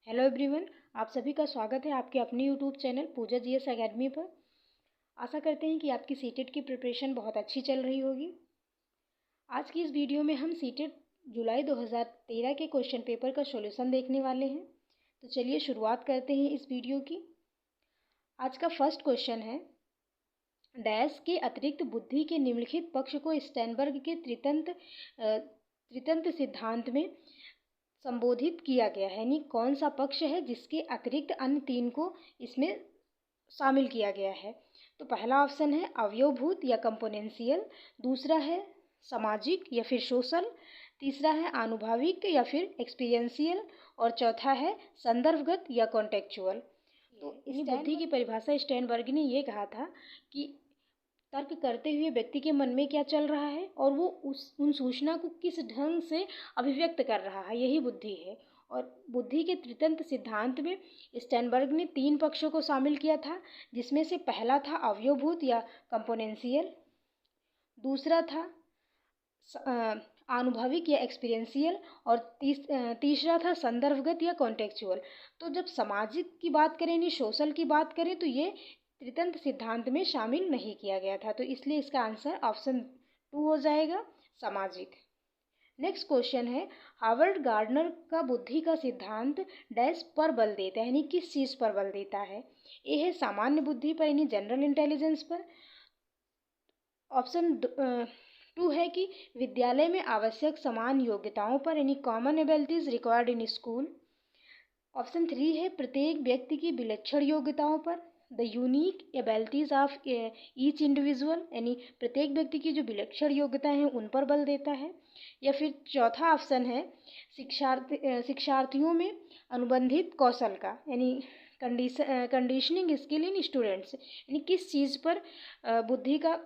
Hello everyone, आप सभी का स्वागत है आपके अपने यूट्यूब चैनल पूजा जीएस एकेडमी पर। आशा करते हैं कि आपकी सीटेट की प्रिपरेशन बहुत अच्छी चल रही होगी। आज की इस वीडियो में हम सीटेट जुलाई 2013 के क्वेश्चन पेपर का सॉल्यूशन देखने वाले हैं। तो चलिए शुरुआत करते हैं इस वीडियो की। आज का फर्स्ट क्वेश्चन है, डैश के अतिरिक्त बुद्धि के निम्नलिखित पक्ष को स्टैनबर्ग के त्रितंत्र सिद्धांत में संबोधित किया गया है। यानी कौन सा पक्ष है जिसके अतिरिक्त अन्य तीन को इसमें शामिल किया गया है। तो पहला ऑप्शन है अवयवभूत या कंपोनेंशियल, दूसरा है सामाजिक या फिर सोशल, तीसरा है आनुभाविक या फिर एक्सपीरियंशियल और चौथा है संदर्भगत या कॉन्टेक्चुअल। तो इस बुद्धि की परिभाषा स्टैनबर्ग ने ये कहा था कि तर्क करते हुए व्यक्ति के मन में क्या चल रहा है और वो उन सूचना को किस ढंग से अभिव्यक्त कर रहा है, यही बुद्धि है। और बुद्धि के त्रितंत्र सिद्धांत में स्टैनबर्ग ने तीन पक्षों को शामिल किया था, जिसमें से पहला था अवयवभूत या कंपोनेंशियल, दूसरा था आनुभविक या एक्सपीरियंशियल और तीसरा था संदर्भगत या कॉन्टेक्चुअल। तो जब सामाजिक की बात करें यानी सोशल की बात करें तो ये त्रितंत्र सिद्धांत में शामिल नहीं किया गया था, तो इसलिए इसका आंसर ऑप्शन 2 हो जाएगा, सामाजिक। नेक्स्ट क्वेश्चन है, हार्वर्ड गार्डनर का बुद्धि का सिद्धांत डैश पर बल देता है, यानी किस चीज़ पर बल देता है। ए है सामान्य बुद्धि पर यानी जनरल इंटेलिजेंस पर, ऑप्शन 2 है कि विद्यालय में आवश्यक समान योग्यताओं पर यानी common abilities required in school, option 3 है प्रत्येक व्यक्ति की विलक्षण योग्यताओं पर, the unique abilities of each individual, यानी प्रत्येक व्यक्ति की जो विलक्षण योग्यताएं हैं उन पर बल देता है, या फिर चौथा ऑप्शन है शिक्षार्थियों में अनुबंधित कौशल का यानी कंडीशनिंग स्किल इन स्टूडेंट्स, यानी किस चीज़ पर बुद्धि का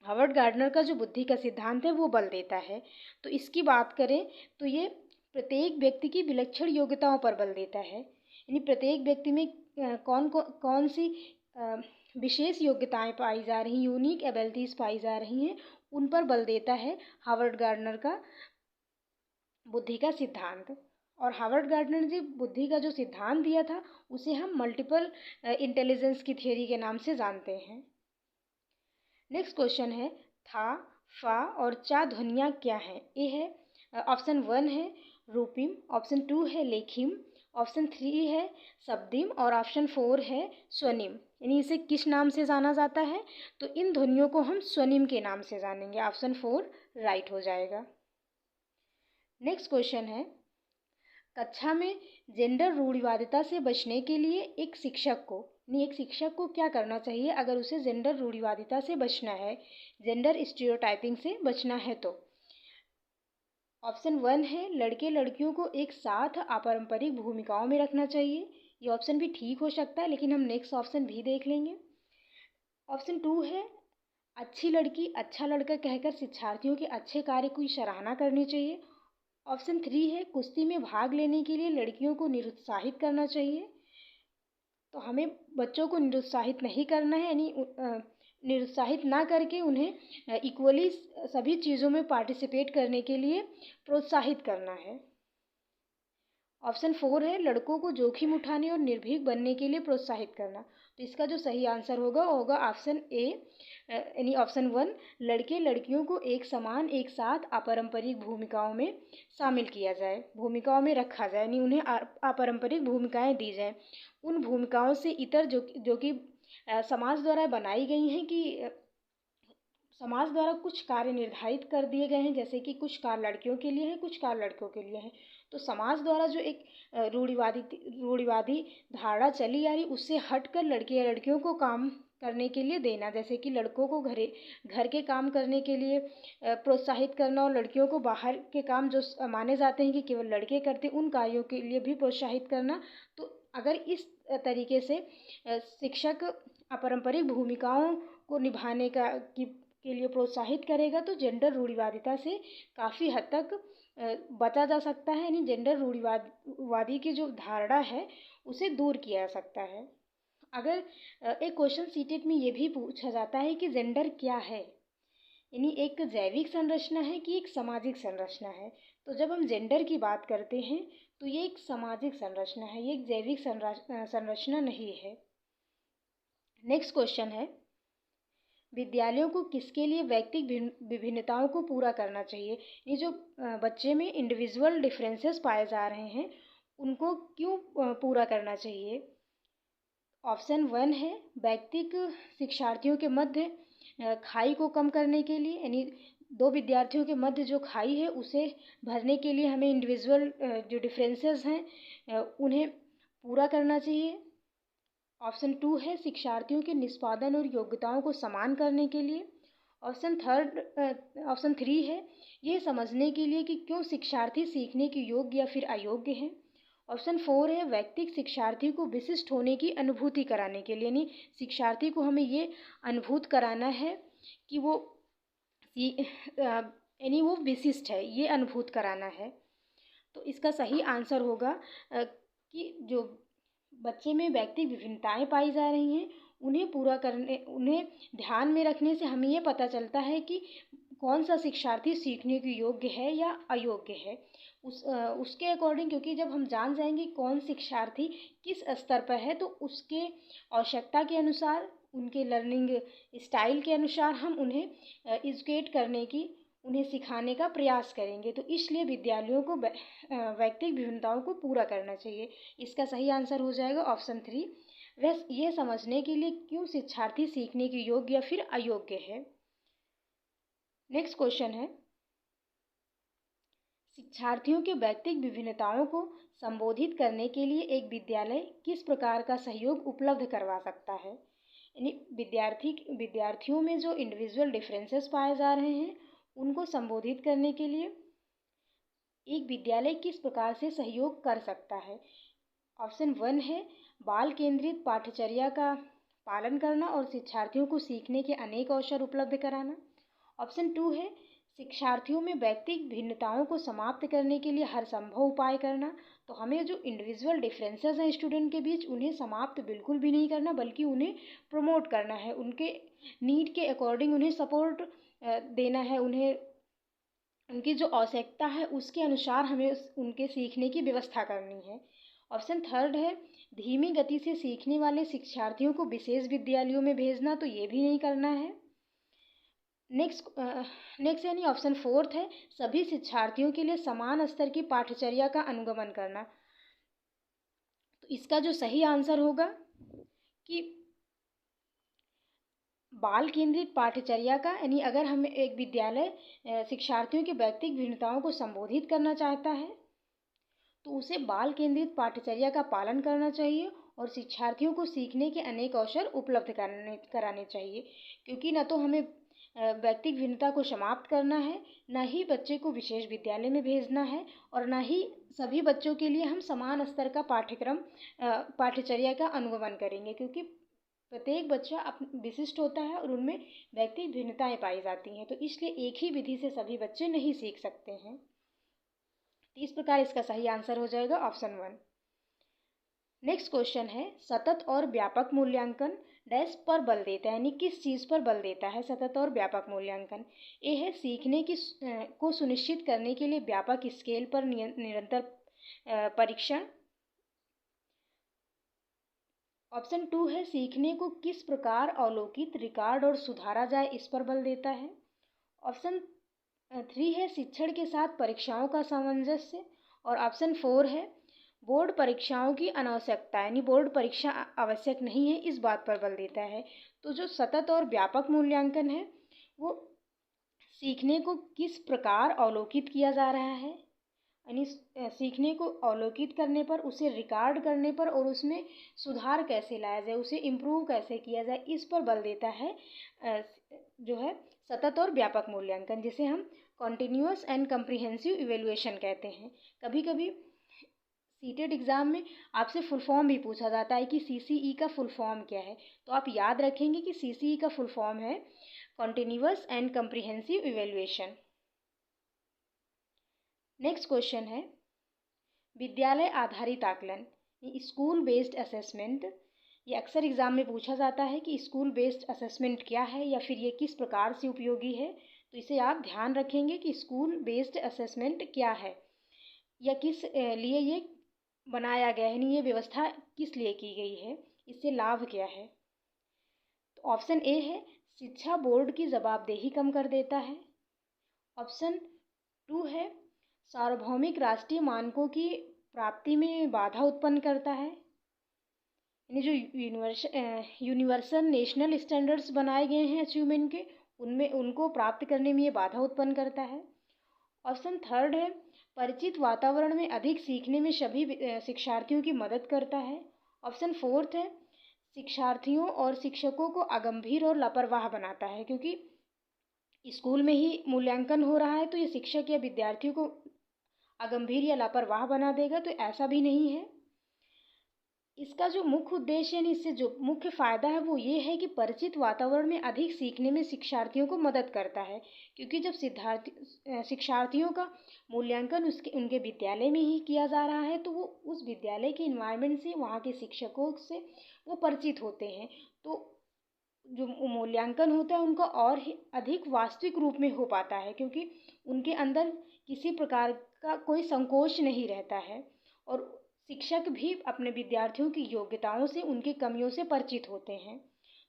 हार्वर्ड गार्डनर का जो बुद्धि का सिद्धांत है वो बल देता है। तो इसकी बात करें तो ये प्रत्येक व्यक्ति की विलक्षण योग्यताओं पर बल देता है, यानी प्रत्येक व्यक्ति में कौन सी विशेष योग्यताएं पाई जा रही, यूनिक एबिलिटीज़ पाई जा रही हैं, उन पर बल देता है हार्वर्ड गार्डनर का बुद्धि का सिद्धांत। और हार्वर्ड गार्डनर ने बुद्धि का जो सिद्धांत दिया था उसे हम मल्टीपल इंटेलिजेंस की थियोरी के नाम से जानते हैं। नेक्स्ट क्वेश्चन है, था, फा और चा ध्वनियाँ क्या हैं। ए है ऑप्शन 1 है रूपिम, ऑप्शन 2 है लेखिम, ऑप्शन 3 है शब्दिम और ऑप्शन 4 है स्वनिम। यानी इसे किस नाम से जाना जाता है, तो इन ध्वनियों को हम स्वनिम के नाम से जानेंगे, ऑप्शन 4 राइट हो जाएगा। नेक्स्ट क्वेश्चन है, कक्षा में जेंडर रूढ़िवादिता से बचने के लिए एक शिक्षक को क्या करना चाहिए अगर उसे जेंडर रूढ़िवादिता से बचना है, जेंडर स्टीरियोटाइपिंग से बचना है। तो ऑप्शन 1 है लड़के लड़कियों को एक साथ अपारंपरिक भूमिकाओं में रखना चाहिए। ये ऑप्शन भी ठीक हो सकता है, लेकिन हम नेक्स्ट ऑप्शन भी देख लेंगे। ऑप्शन 2 है अच्छी लड़की अच्छा लड़का कहकर शिक्षार्थियों के अच्छे कार्य की सराहना करनी चाहिए। ऑप्शन 3 है कुश्ती में भाग लेने के लिए लड़कियों को निरुत्साहित करना चाहिए। तो हमें बच्चों को निरुत्साहित नहीं करना है, यानी निरुत्साहित ना करके उन्हें इक्वली सभी चीज़ों में पार्टिसिपेट करने के लिए प्रोत्साहित करना है। ऑप्शन 4 है लड़कों को जोखिम उठाने और निर्भीक बनने के लिए प्रोत्साहित करना। तो इसका जो सही आंसर होगा वो होगा ऑप्शन ए, यानी ऑप्शन 1, लड़के लड़कियों को एक समान एक साथ अपारंपरिक भूमिकाओं में शामिल किया जाए, भूमिकाओं में रखा जाए, यानी उन्हें अपारंपरिक भूमिकाएं दी जाएं। उन भूमिकाओं से इतर जो कि समाज द्वारा बनाई गई हैं कि समाज द्वारा कुछ कार्य निर्धारित कर दिए गए हैं, जैसे कि कुछ कार्य लड़कियों के लिए हैं, कुछ कार्य लड़कों के लिए हैं। तो समाज द्वारा जो एक रूढ़िवादी धारणा चली आ रही उससे हटकर लड़के या लड़कियों को काम करने के लिए देना, जैसे कि लड़कों को घर के काम करने के लिए प्रोत्साहित करना और लड़कियों को बाहर के काम जो माने जाते हैं कि केवल लड़के करते उन कार्यों के लिए भी प्रोत्साहित करना। तो अगर इस तरीके से शिक्षक अपारंपरिक भूमिकाओं को निभाने के लिए प्रोत्साहित करेगा तो जेंडर रूढ़िवादिता से काफ़ी हद तक बचा जा सकता है, यानी जेंडर रूढ़िवादी की जो धारणा है उसे दूर किया जा सकता है। अगर एक क्वेश्चन सीटेट में ये भी पूछा जाता है कि जेंडर क्या है, यानी एक जैविक संरचना है कि एक सामाजिक संरचना है। तो जब हम जेंडर की बात करते हैं तो ये एक सामाजिक संरचना है, ये एक जैविक संरचना नहीं है। नेक्स्ट क्वेश्चन है, विद्यालयों को किसके लिए व्यक्तिगत विभिन्नताओं को पूरा करना चाहिए? ये जो बच्चे में इंडिविजुअल डिफरेंसेस पाए जा रहे हैं उनको क्यों पूरा करना चाहिए? ऑप्शन 1 है व्यक्तिगत शिक्षार्थियों के मध्य खाई को कम करने के लिए, यानी दो विद्यार्थियों के मध्य जो खाई है उसे भरने के लिए हमें इंडिविजुअल जो डिफरेंसेस हैं उन्हें पूरा करना चाहिए। ऑप्शन 2 है शिक्षार्थियों के निष्पादन और योग्यताओं को समान करने के लिए। ऑप्शन 3 है ये समझने के लिए कि क्यों शिक्षार्थी सीखने के योग्य या फिर अयोग्य हैं। ऑप्शन 4 है व्यक्तिगत शिक्षार्थी को विशिष्ट होने की अनुभूति कराने के लिए, यानी शिक्षार्थी को हमें ये अनुभूत कराना है कि वो यानी वो विशिष्ट है, ये अनुभूत कराना है। तो इसका सही आंसर होगा कि जो बच्चे में व्यक्तिगत विभिन्नताएं पाई जा रही हैं उन्हें ध्यान में रखने से हमें ये पता चलता है कि कौन सा शिक्षार्थी सीखने के योग्य है या अयोग्य है। उसके अकॉर्डिंग, क्योंकि जब हम जान जाएंगे कौन शिक्षार्थी किस स्तर पर है तो उसके आवश्यकता के अनुसार, उनके लर्निंग स्टाइल के अनुसार हम उन्हें एजुकेट करने की, उन्हें सिखाने का प्रयास करेंगे। तो इसलिए विद्यालयों को व्यक्तिगत विभिन्नताओं को पूरा करना चाहिए। इसका सही आंसर हो जाएगा ऑप्शन 3, वह ये समझने के लिए क्यों शिक्षार्थी सीखने के योग्य या फिर अयोग्य है। नेक्स्ट क्वेश्चन है, शिक्षार्थियों के व्यक्तिगत विभिन्नताओं को संबोधित करने के लिए एक विद्यालय किस प्रकार का सहयोग उपलब्ध करवा सकता है? यानी विद्यार्थियों में जो इंडिविजुअल डिफरेंसेस पाए जा रहे हैं उनको संबोधित करने के लिए एक विद्यालय किस प्रकार से सहयोग कर सकता है? ऑप्शन 1 है बाल केंद्रित पाठ्यचर्या का पालन करना और शिक्षार्थियों को सीखने के अनेक अवसर उपलब्ध कराना। ऑप्शन 2 है शिक्षार्थियों में व्यक्तिगत भिन्नताओं को समाप्त करने के लिए हर संभव उपाय करना। तो हमें जो इंडिविजुअल डिफरेंसेस हैं स्टूडेंट के बीच उन्हें समाप्त बिल्कुल भी नहीं करना, बल्कि उन्हें प्रमोट करना है, उनके नीड के अकॉर्डिंग उन्हें सपोर्ट देना है, उन्हें उनकी जो आवश्यकता है उसके अनुसार हमें उनके सीखने की व्यवस्था करनी है। ऑप्शन 3 है धीमी गति से सीखने वाले शिक्षार्थियों को विशेष विद्यालयों में भेजना, तो ये भी नहीं करना है। नेक्स्ट यानी ऑप्शन 4 है सभी शिक्षार्थियों के लिए समान स्तर की पाठ्यचर्या का अनुगमन करना। तो इसका जो सही आंसर होगा कि बाल केंद्रित पाठ्यचर्या का, यानी अगर हम एक विद्यालय शिक्षार्थियों के व्यक्तिगत भिन्नताओं को संबोधित करना चाहता है तो उसे बाल केंद्रित पाठ्यचर्या का पालन करना चाहिए और शिक्षार्थियों को सीखने के अनेक अवसर उपलब्ध कराने चाहिए, क्योंकि न तो हमें व्यक्तिगत भिन्नता को समाप्त करना है, न ही बच्चे को विशेष विद्यालय में भेजना है, और न ही सभी बच्चों के लिए हम समान स्तर का पाठ्यचर्या का अनुगमन करेंगे, क्योंकि प्रत्येक बच्चा विशिष्ट होता है और उनमें व्यक्तिगत भिन्नताएं पाई जाती हैं। तो इसलिए एक ही विधि से सभी बच्चे नहीं सीख सकते हैं। तो इस प्रकार इसका सही आंसर हो जाएगा ऑप्शन 1। नेक्स्ट क्वेश्चन है सतत और व्यापक मूल्यांकन डैश पर बल देता है, यानी किस चीज़ पर बल देता है सतत और व्यापक मूल्यांकन? ये है सीखने को सुनिश्चित करने के लिए व्यापक स्केल पर निरंतर परीक्षण। ऑप्शन 2 है सीखने को किस प्रकार अवलोकित, रिकॉर्ड और सुधारा जाए, इस पर बल देता है। ऑप्शन 3 है शिक्षण के साथ परीक्षाओं का सामंजस्य, और ऑप्शन 4 है बोर्ड परीक्षाओं की अनावश्यकता, यानी बोर्ड परीक्षा आवश्यक नहीं है, इस बात पर बल देता है। तो जो सतत और व्यापक मूल्यांकन है वो सीखने को किस प्रकार अवलोकित किया जा रहा है, यानी सीखने को अवलोकित करने पर, उसे रिकॉर्ड करने पर और उसमें सुधार कैसे लाया जाए, उसे इम्प्रूव कैसे किया जाए, इस पर बल देता है जो है सतत और व्यापक मूल्यांकन, जिसे हम कॉन्टिन्यूअस एंड कम्प्रिहेंसिव इवेल्युएशन कहते हैं। कभी कभी सीटेट एग्ज़ाम में आपसे फुल फॉर्म भी पूछा जाता है कि CCE का फुल फॉर्म क्या है, तो आप याद रखेंगे कि CCE का फुल फॉर्म है continuous and comprehensive evaluation. Next question है विद्यालय आधारित आकलन, स्कूल बेस्ड असेसमेंट। ये अक्सर एग्ज़ाम में पूछा जाता है कि स्कूल बेस्ड असेसमेंट क्या है या फिर ये किस प्रकार से उपयोगी है। तो इसे आप ध्यान रखेंगे कि स्कूल बेस्ड असेसमेंट क्या है या किस लिए ये बनाया गया है, यानी ये व्यवस्था किस लिए की गई है, इससे लाभ क्या है। तो ऑप्शन ए है शिक्षा बोर्ड की जवाबदेही कम कर देता है। ऑप्शन 2 है सार्वभौमिक राष्ट्रीय मानकों की प्राप्ति में बाधा उत्पन्न करता है, यानी जो यूनिवर्सल नेशनल स्टैंडर्ड्स बनाए गए हैं अचीवमेंट के, उनमें उनको प्राप्त करने में ये बाधा उत्पन्न करता है। ऑप्शन 3 है परिचित वातावरण में अधिक सीखने में सभी शिक्षार्थियों की मदद करता है। ऑप्शन 4 है शिक्षार्थियों और शिक्षकों को अगंभीर और लापरवाह बनाता है, क्योंकि स्कूल में ही मूल्यांकन हो रहा है तो ये शिक्षक या विद्यार्थियों को अगंभीर या लापरवाह बना देगा, तो ऐसा भी नहीं है। इसका जो मुख्य उद्देश्य यानी इससे जो मुख्य फ़ायदा है वो ये है कि परिचित वातावरण में अधिक सीखने में शिक्षार्थियों को मदद करता है, क्योंकि जब शिक्षार्थियों का मूल्यांकन उनके विद्यालय में ही किया जा रहा है तो वो उस विद्यालय के इन्वायरमेंट से, वहाँ के शिक्षकों से वो परिचित होते हैं, तो जो मूल्यांकन होता है उनका और ही अधिक वास्तविक रूप में हो पाता है, क्योंकि उनके अंदर किसी प्रकार का कोई संकोच नहीं रहता है और शिक्षक भी अपने विद्यार्थियों की योग्यताओं से, उनकी कमियों से परिचित होते हैं।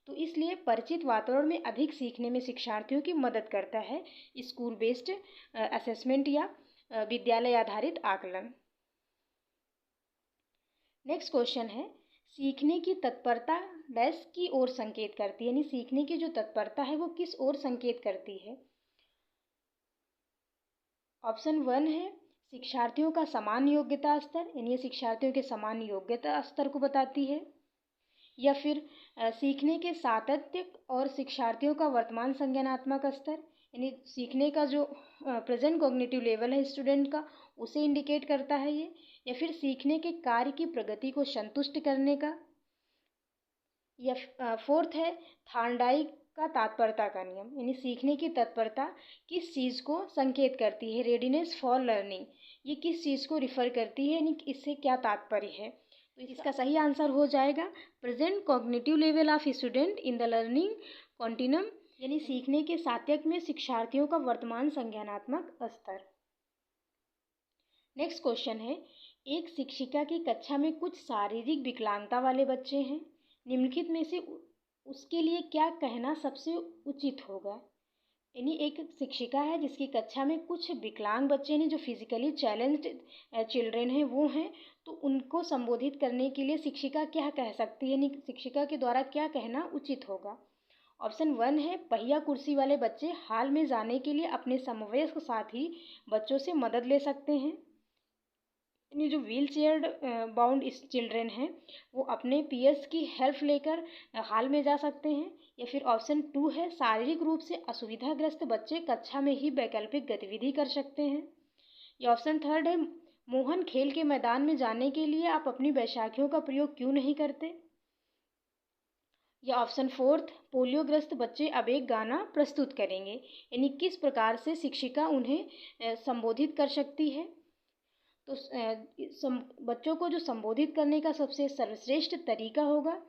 तो इसलिए परिचित वातावरण में अधिक सीखने में शिक्षार्थियों की मदद करता है स्कूल बेस्ड असेसमेंट या विद्यालय आधारित आकलन। नेक्स्ट क्वेश्चन है सीखने की तत्परता डैश की ओर संकेत करती है, यानी सीखने की जो तत्परता है वो किस ओर संकेत करती है। ऑप्शन 1 है शिक्षार्थियों का समान योग्यता स्तर, यानी ये शिक्षार्थियों के समान योग्यता स्तर को बताती है। या फिर सीखने के सातत्य और शिक्षार्थियों का वर्तमान संज्ञानात्मक स्तर, यानी सीखने का जो प्रेजेंट कॉग्निटिव लेवल है स्टूडेंट का, उसे इंडिकेट करता है ये। या फिर सीखने के कार्य की प्रगति को संतुष्ट करने का। या 4th है थार्नडाइक का तात्परता का नियम, यानी सीखने की तत्परता किस चीज़ को संकेत करती है, रेडीनेस फॉर लर्निंग, ये किस चीज़ को रिफ़र करती है, यानी इससे क्या तात्पर्य है। तो इसका सही आंसर हो जाएगा present cognitive level of student in the learning continuum, यानी सीखने के सातत्य में शिक्षार्थियों का वर्तमान संज्ञानात्मक स्तर। नेक्स्ट क्वेश्चन है एक शिक्षिका की कक्षा में कुछ शारीरिक विकलांगता वाले बच्चे हैं, निम्नलिखित में से उसके लिए क्या कहना सबसे उचित होगा। यानी एक शिक्षिका है जिसकी कक्षा में कुछ विकलांग बच्चे हैं जो फिजिकली चैलेंज्ड चिल्ड्रेन हैं वो हैं, तो उनको संबोधित करने के लिए शिक्षिका क्या कह सकती है, यानी शिक्षिका के द्वारा क्या कहना उचित होगा। ऑप्शन 1 है पहिया कुर्सी वाले बच्चे हाल में जाने के लिए अपने समवयस्क साथी बच्चों से मदद ले सकते हैं, यानी जो व्हील चेयर बाउंड चिल्ड्रेन हैं वो अपने पीयर्स की हेल्प लेकर हाल में जा सकते हैं। या फिर ऑप्शन 2 है शारीरिक रूप से असुविधाग्रस्त बच्चे कक्षा में ही वैकल्पिक गतिविधि कर सकते हैं। या ऑप्शन 3 है मोहन खेल के मैदान में जाने के लिए आप अपनी बैसाखियों का प्रयोग क्यों नहीं करते। या ऑप्शन 4 पोलियोग्रस्त बच्चे अब एक गाना प्रस्तुत करेंगे, यानी किस प्रकार से शिक्षिका उन्हें संबोधित कर सकती है। तो बच्चों को जो संबोधित करने का सबसे सर्वश्रेष्ठ तरीका होगा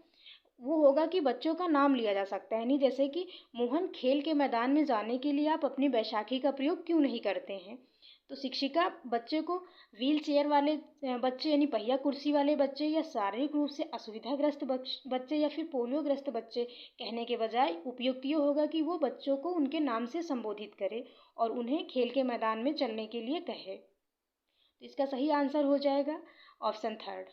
वो होगा कि बच्चों का नाम लिया जा सकता है, यानी जैसे कि मोहन खेल के मैदान में जाने के लिए आप अपनी बैसाखी का प्रयोग क्यों नहीं करते हैं। तो शिक्षिका बच्चे को व्हील चेयर वाले बच्चे यानी पहिया कुर्सी वाले बच्चे या शारीरिक रूप से असुविधाग्रस्त बच्चे या फिर पोलियोग्रस्त बच्चे कहने के बजाय उपयुक्त ये होगा कि वो बच्चों को उनके नाम से संबोधित करे और उन्हें खेल के मैदान में चलने के लिए कहे। तो इसका सही आंसर हो जाएगा ऑप्शन 3।